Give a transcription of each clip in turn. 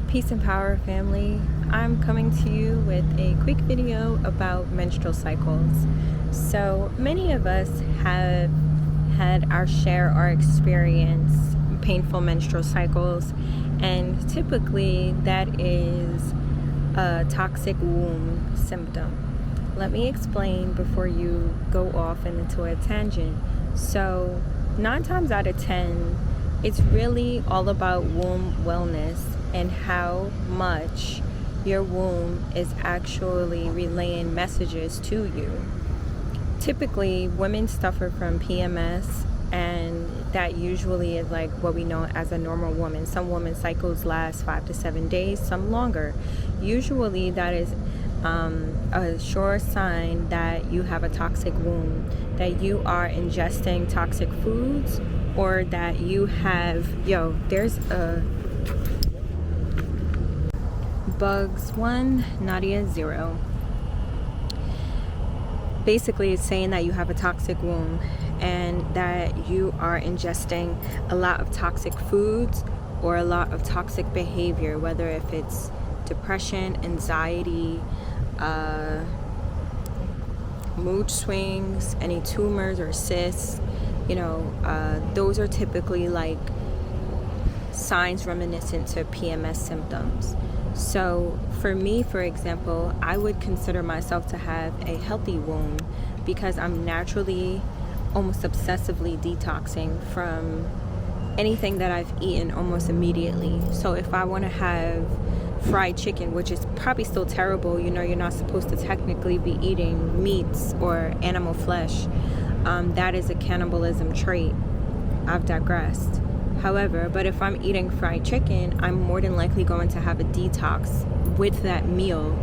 Peace and power, family. I'm coming to you with a quick video about menstrual cycles. So many of us have had our share or experience painful menstrual cycles, and typically that is a toxic womb symptom. Let me explain before you go off into a tangent. So 9 times out of 10, it's really all about womb wellness and how much your womb is actually relaying messages to you. Typically, women suffer from PMS, and that usually is like what we know as a normal woman. Some women's cycles last 5 to 7 days, some longer. Usually that is a sure sign that you have a toxic womb, that you are ingesting toxic foods, or that you have, there's a Bugs 1, Nadia 0. Basically, it's saying that you have a toxic womb and that you are ingesting a lot of toxic foods or a lot of toxic behavior, whether if it's depression, anxiety, mood swings, any tumors or cysts. Those are typically like signs reminiscent to PMS symptoms. So for me, for example, I would consider myself to have a healthy womb because I'm naturally, almost obsessively detoxing from anything that I've eaten almost immediately. So if I want to have fried chicken, which is probably still terrible, you're not supposed to technically be eating meats or animal flesh. That is a cannibalism trait. I've digressed. However, but if I'm eating fried chicken, I'm more than likely going to have a detox with that meal.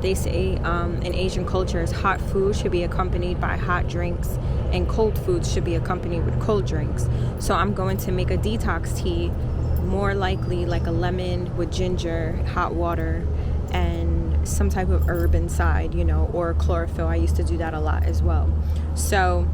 They say in Asian cultures, hot food should be accompanied by hot drinks and cold foods should be accompanied with cold drinks. So I'm going to make a detox tea, more likely like a lemon with ginger, hot water, and some type of herb inside, or chlorophyll. I used to do that a lot as well. So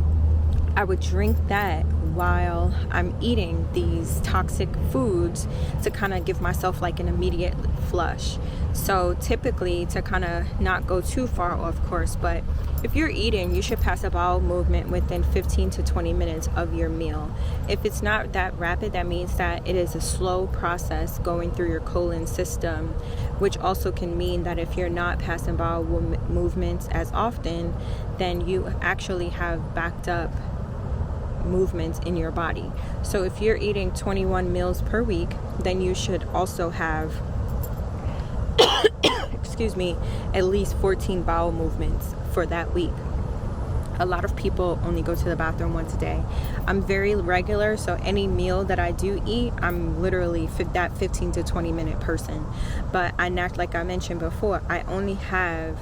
I would drink that while I'm eating these toxic foods to kind of give myself like an immediate flush. So typically, to kind of not go too far off course, but if you're eating, you should pass a bowel movement within 15 to 20 minutes of your meal. If it's not that rapid, that means that it is a slow process going through your colon system, which also can mean that if you're not passing bowel movements as often, then you actually have backed up movements in your body. So if you're eating 21 meals per week, then you should also have at least 14 bowel movements for that week. A lot of people only go to the bathroom once a day. I'm very regular, so any meal that I do eat, I'm literally that 15 to 20 minute person. But like I mentioned before, I only have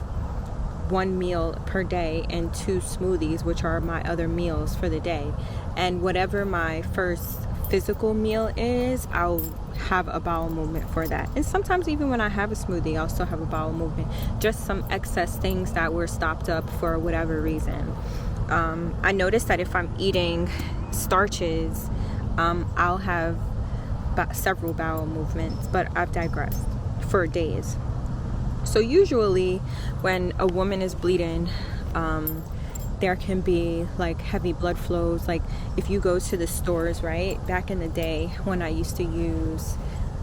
1 meal per day and 2 smoothies, which are my other meals for the day. And whatever my first physical meal is, I'll have a bowel movement for that. And sometimes even when I have a smoothie, I'll still have a bowel movement. Just some excess things that were stopped up for whatever reason. I noticed that if I'm eating starches, I'll have several bowel movements, but I've digressed for days. So usually when a woman is bleeding, there can be like heavy blood flows. Like if you go to the stores, right, back in the day when I used to use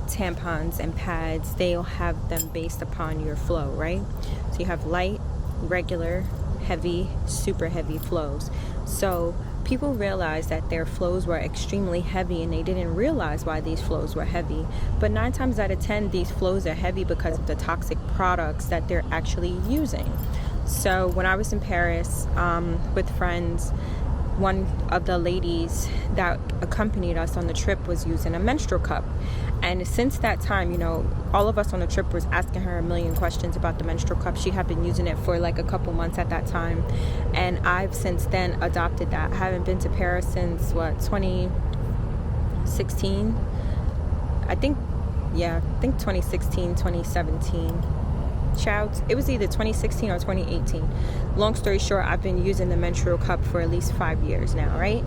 tampons and pads, they'll have them based upon your flow, right? So you have light, regular, heavy, super heavy flows. So people realized that their flows were extremely heavy, and they didn't realize why these flows were heavy. But 9 times out of 10, these flows are heavy because of the toxic products that they're actually using. So when I was in Paris with friends, one of the ladies that accompanied us on the trip was using a menstrual cup. And since that time, all of us on the trip was asking her a million questions about the menstrual cup. She had been using it for like a couple months at that time. And I've since then adopted that. I haven't been to Paris since 2016? I think 2016, 2017. child, it was either 2016 or 2018. Long story short, I've been using the menstrual cup for at least 5 years now, right?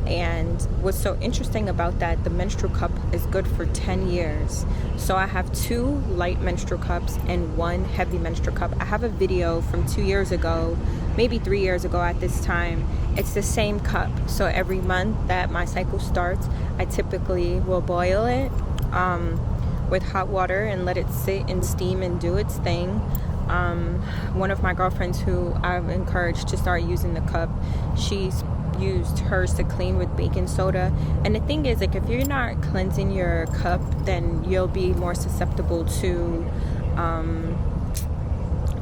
And what's so interesting about that, the menstrual cup is good for 10 years. So I have 2 light menstrual cups and 1 heavy menstrual cup. I have a video from 2 years ago, maybe 3 years ago at this time. It's the same cup. So every month that my cycle starts, I typically will boil it with hot water and let it sit and steam and do its thing. One of my girlfriends who I've encouraged to start using the cup, she's used hers to clean with baking soda. And the thing is, like, if you're not cleansing your cup, then you'll be more susceptible to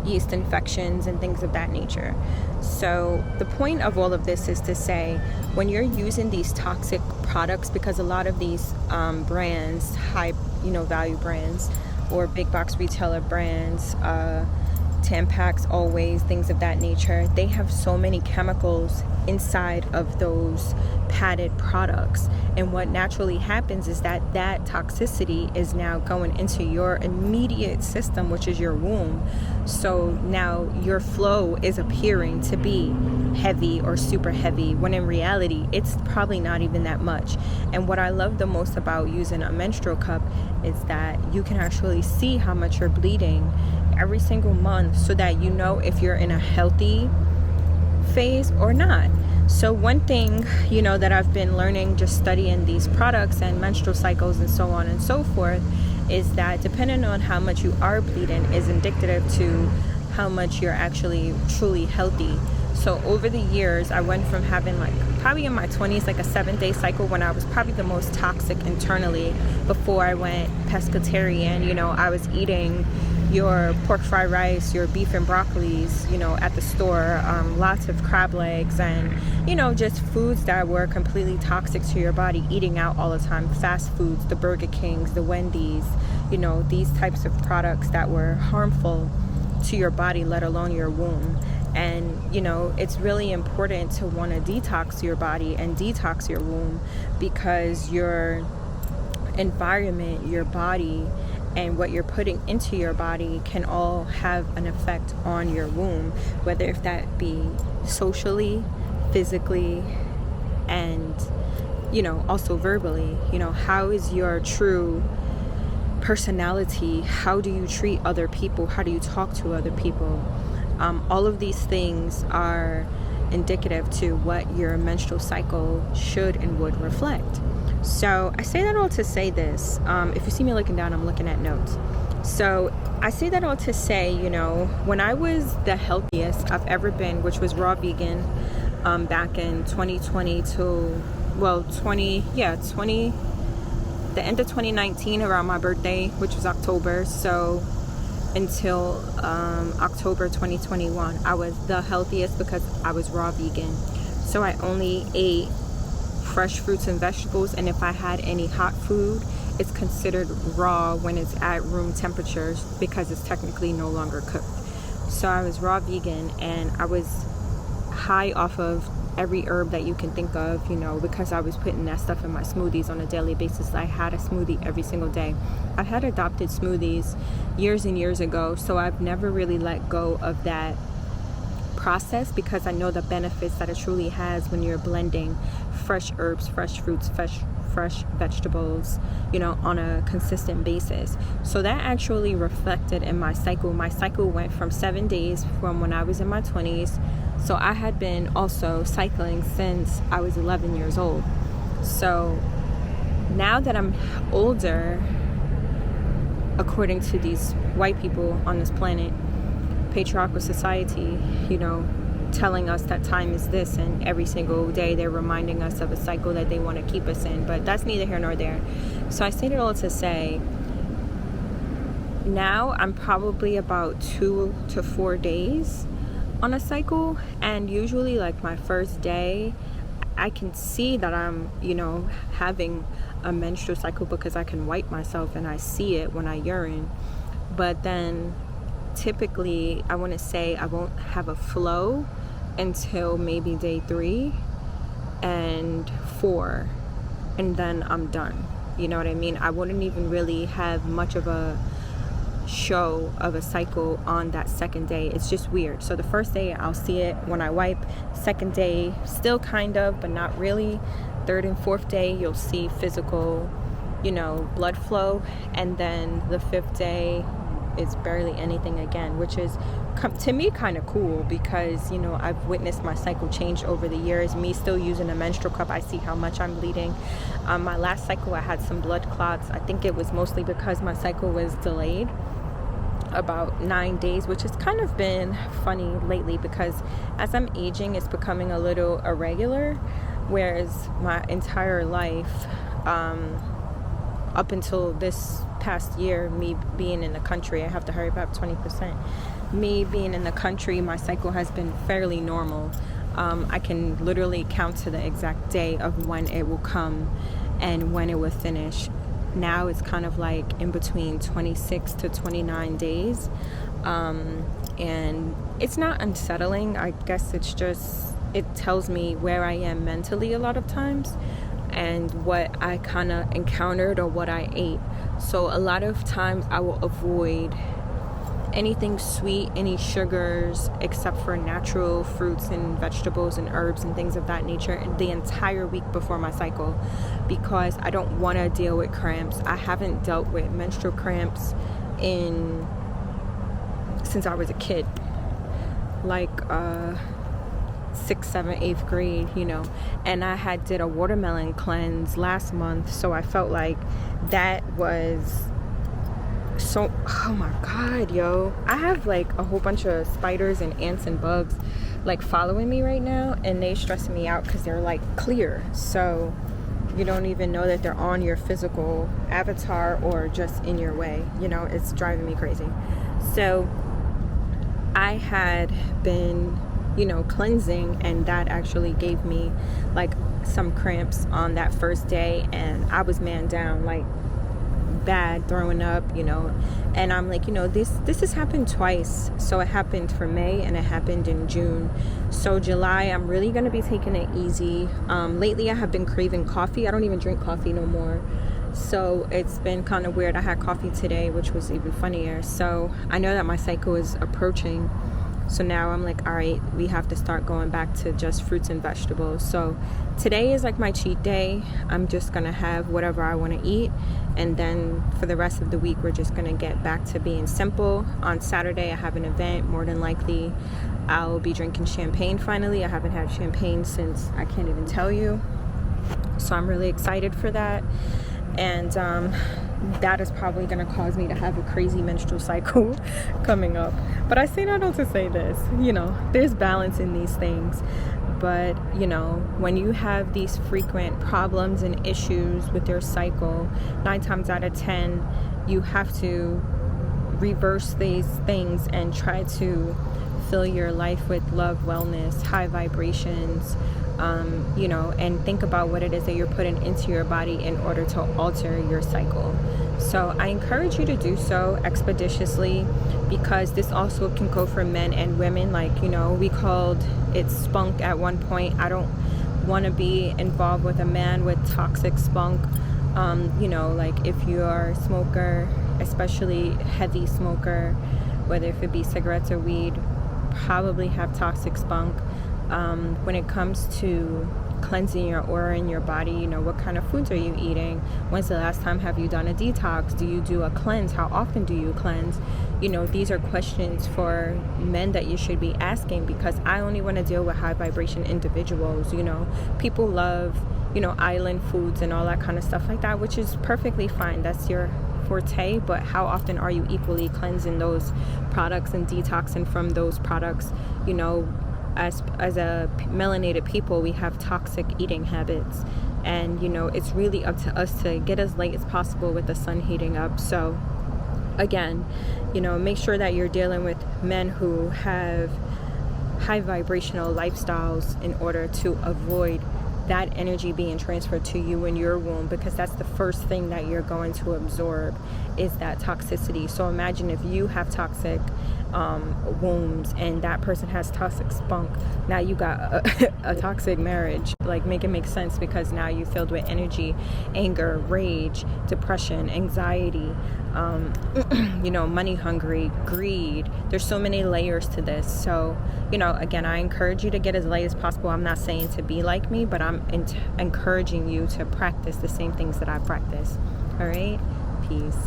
yeast infections and things of that nature. So the point of all of this is to say, when you're using these toxic products, because a lot of these brands, high value brands or big box retailer brands, Tampax, Always, things of that nature, they have so many chemicals inside of those padded products. And what naturally happens is that toxicity is now going into your immediate system, which is your womb. So now your flow is appearing to be heavy or super heavy, when in reality it's probably not even that much. And what I love the most about using a menstrual cup is that you can actually see how much you're bleeding every single month, so that you know if you're in a healthy phase or not. So one thing that I've been learning just studying these products and menstrual cycles and so on and so forth is that depending on how much you are bleeding is indicative to how much you're actually truly healthy. So over the years, I went from having, like, probably in my 20s, like a 7-day cycle when I was probably the most toxic internally before I went pescatarian. I was eating your pork fried rice, your beef and broccolis, at the store, lots of crab legs, and, just foods that were completely toxic to your body, eating out all the time, fast foods, the Burger Kings, the Wendy's, these types of products that were harmful to your body, let alone your womb. And, it's really important to want to detox your body and detox your womb, because your environment, your body, and what you're putting into your body can all have an effect on your womb, whether if that be socially, physically, and also verbally. How is your true personality? How do you treat other people? How do you talk to other people? All of these things are indicative to what your menstrual cycle should and would reflect. So I say that all to say this. If you see me looking down, I'm looking at notes. So I say that all to say, when I was the healthiest I've ever been, which was raw vegan, back in 2020 to, the end of 2019, around my birthday, which was October. So until October 2021, I was the healthiest because I was raw vegan. So I only ate fresh fruits and vegetables, and if I had any hot food, it's considered raw when it's at room temperature, because it's technically no longer cooked. So I was raw vegan, and I was high off of every herb that you can think of, because I was putting that stuff in my smoothies on a daily basis. I had a smoothie every single day. I had adopted smoothies years and years ago, so I've never really let go of that process, because I know the benefits that it truly has when you're blending fresh herbs, fresh fruits, fresh vegetables, on a consistent basis. So that actually reflected in my cycle. My cycle went from 7 days from when I was in my 20s. So I had been also cycling since I was 11 years old. So now that I'm older, according to these white people on this planet, patriarchal society, telling us that time is this, and every single day they're reminding us of a cycle that they want to keep us in. But that's neither here nor there. So I say it all to say, now I'm probably about 2 to 4 days on a cycle, and usually, like, my first day, I can see that I'm having a menstrual cycle, because I can wipe myself and I see it when I urine. But then typically, I want to say I won't have a flow until maybe day 3 and 4, and then I'm done. You know what I mean? I wouldn't even really have much of a show of a cycle on that second day. It's just weird. So the first day I'll see it when I wipe. Second day, still kind of, but not really. Third and fourth day, you'll see physical, blood flow. And then the fifth day, it's barely anything again, which is to me kind of cool because I've witnessed my cycle change over the years. Me still using a menstrual cup, I see how much I'm bleeding. My last cycle, I had some blood clots. I think it was mostly because my cycle was delayed about 9 days, which has kind of been funny lately because as I'm aging, it's becoming a little irregular, whereas my entire life, up until this past year, me being in the country, I have to hurry up 20%. Me being in the country, my cycle has been fairly normal. I can literally count to the exact day of when it will come and when it will finish. Now it's kind of like in between 26 to 29 days. And it's not unsettling. I guess it's just, it tells me where I am mentally a lot of times and what I kind of encountered or what I ate. So a lot of times I will avoid anything sweet, any sugars, except for natural fruits and vegetables and herbs and things of that nature the entire week before my cycle, because I don't want to deal with cramps. I haven't dealt with menstrual cramps since I was a kid, like 6th, 7th, 8th grade, and I did a watermelon cleanse last month, so I felt like that was so, oh my god, yo, I have like a whole bunch of spiders and ants and bugs like following me right now, and they stressing me out because they're like clear, so you don't even know that they're on your physical avatar or just in your way. It's driving me crazy. So I had been cleansing, and that actually gave me like some cramps on that first day, and I was man down, like bad, throwing up, and I'm like, this has happened twice. So it happened for May and it happened in June. So July, I'm really going to be taking it easy. Lately I have been craving coffee. I don't even drink coffee no more, so it's been kind of weird. I had coffee today, which was even funnier. So I know that my cycle is approaching, so now I'm like, all right, we have to start going back to just fruits and vegetables. So today is like my cheat day. I'm just gonna have whatever I want to eat, and then for the rest of the week we're just gonna get back to being simple. On Saturday I have an event. More than likely I'll be drinking champagne finally. I haven't had champagne since I can't even tell you, so I'm really excited for that. And that is probably going to cause me to have a crazy menstrual cycle coming up. But I say that all to say this, there's balance in these things. But, when you have these frequent problems and issues with your cycle, 9 times out of 10, you have to reverse these things and try to fill your life with love, wellness, high vibrations, and think about what it is that you're putting into your body in order to alter your cycle. So I encourage you to do so expeditiously, because this also can go for men and women. Like, we called it spunk at one point. I don't want to be involved with a man with toxic spunk. Like if you are a smoker, especially heavy smoker, whether if it be cigarettes or weed, probably have toxic spunk. When it comes to cleansing your aura in your body, what kind of foods are you eating? When's the last time have you done a detox? Do you do a cleanse? How often do you cleanse? These are questions for men that you should be asking, because I only want to deal with high vibration individuals. People love, island foods and all that kind of stuff like that, which is perfectly fine. That's your forte, but how often are you equally cleansing those products and detoxing from those products? As a melanated people, we have toxic eating habits, and it's really up to us to get as late as possible with the sun heating up. So again, make sure that you're dealing with men who have high vibrational lifestyles in order to avoid that energy being transferred to you in your womb, because that's the first thing that you're going to absorb is that toxicity. So imagine if you have toxic wombs and that person has toxic spunk. Now you got a toxic marriage. Like, make it make sense, because now you're filled with energy, anger, rage, depression, anxiety, money hungry, greed. There's so many layers to this. So, again, I encourage you to get as light as possible. I'm not saying to be like me, but I'm encouraging you to practice the same things that I practice. All right? Peace.